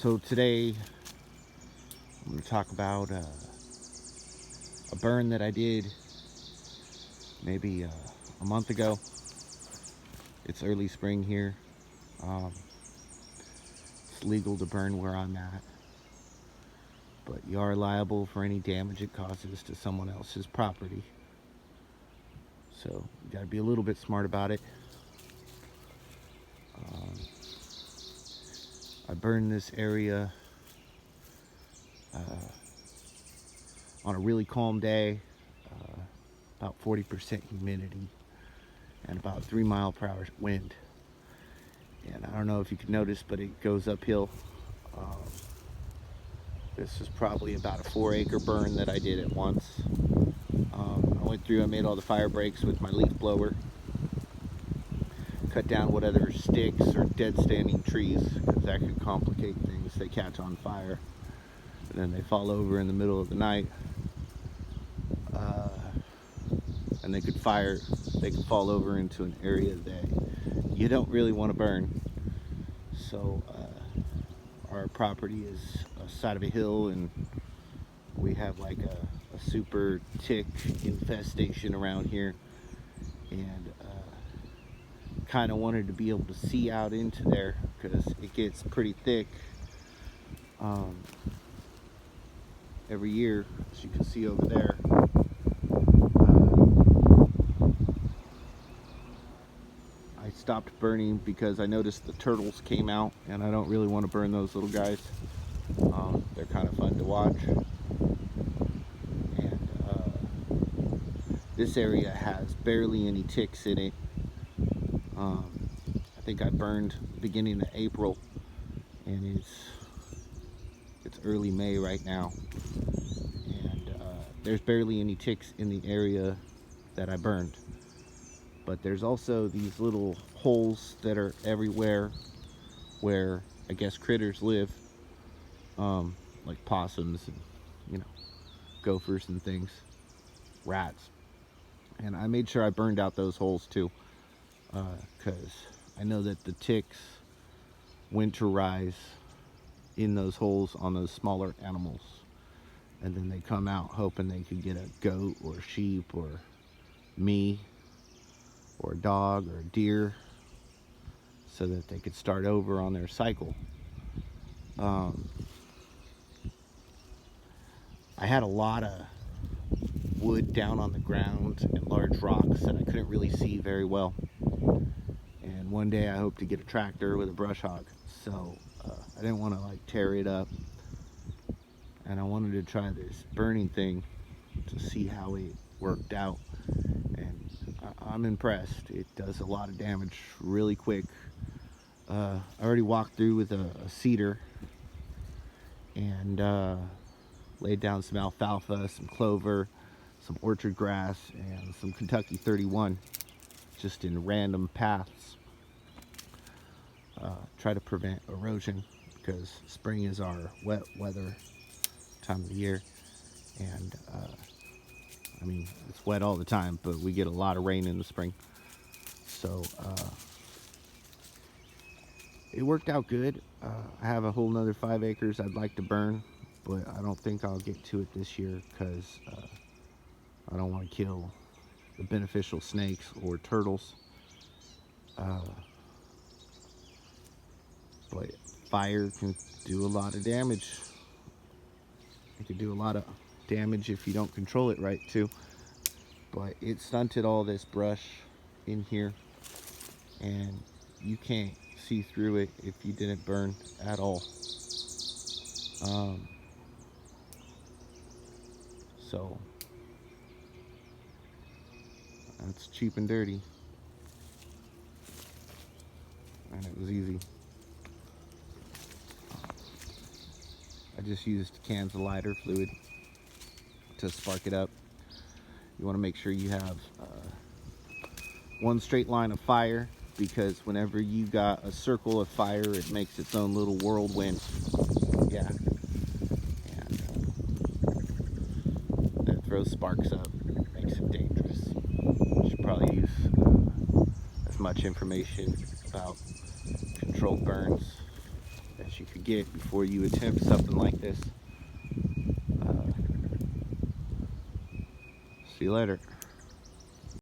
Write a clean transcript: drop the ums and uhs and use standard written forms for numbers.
So today I'm going to talk about a burn that I did maybe a month ago. It's early spring here. It's legal to burn where I'm at, but you are liable for any damage it causes to someone else's property. So you got to be a little bit smart about it. I burned this area on a really calm day, about 40% humidity and about 3-mile-per-hour wind. And I don't know if you can notice, but it goes uphill. This is probably about a 4-acre burn that I did at once. I went through and made all the fire breaks with my leaf blower. Cut down what other sticks or dead standing trees, because that could complicate things. They catch on fire and then they fall over in the middle of the night, and they could fall over into an area that you don't really want to burn. So our property is a side of a hill, and we have like a super tick infestation around here, and kind of wanted to be able to see out into there because it gets pretty thick every year, as you can see over there. I stopped burning because I noticed the turtles came out, and I don't really want to burn those little guys. They're kind of fun to watch. And this area has barely any ticks in it. I think I burned beginning of April, and it's early May right now, and there's barely any ticks in the area that I burned. But there's also these little holes that are everywhere where I guess critters live, like possums and gophers and things, rats. And I made sure I burned out those holes too, because I know that the ticks winterize in those holes on those smaller animals, and then they come out hoping they could get a goat or sheep or me or a dog or a deer, so that they could start over on their cycle. I had a lot of wood down on the ground and large rocks that I couldn't really see very well. And one day I hope to get a tractor with a brush hog, so I didn't want to like tear it up, and I wanted to try this burning thing to see how it worked out. And I'm impressed. It does a lot of damage really quick. I already walked through with a cedar and laid down some alfalfa, some clover, some orchard grass, and some Kentucky 31, just in random paths. Try to prevent erosion, because spring is our wet weather time of the year, and I mean, it's wet all the time, but we get a lot of rain in the spring. So it worked out good. I have a whole nother 5 acres I'd like to burn, but I don't think I'll get to it this year, because I don't want to kill the beneficial snakes or turtles. But fire can do a lot of damage. It can do a lot of damage if you don't control it right too. But it stunted all this brush in here, and you can't see through it if you didn't burn at all. So that's cheap and dirty, and it was easy. I just used cans of lighter fluid to spark it up. You want to make sure you have one straight line of fire, because whenever you got a circle of fire, it makes its own little whirlwind. Yeah. And it throws sparks up, makes it dangerous. You should probably use as much information about controlled burns as chance you could get before you attempt something like this. See you later.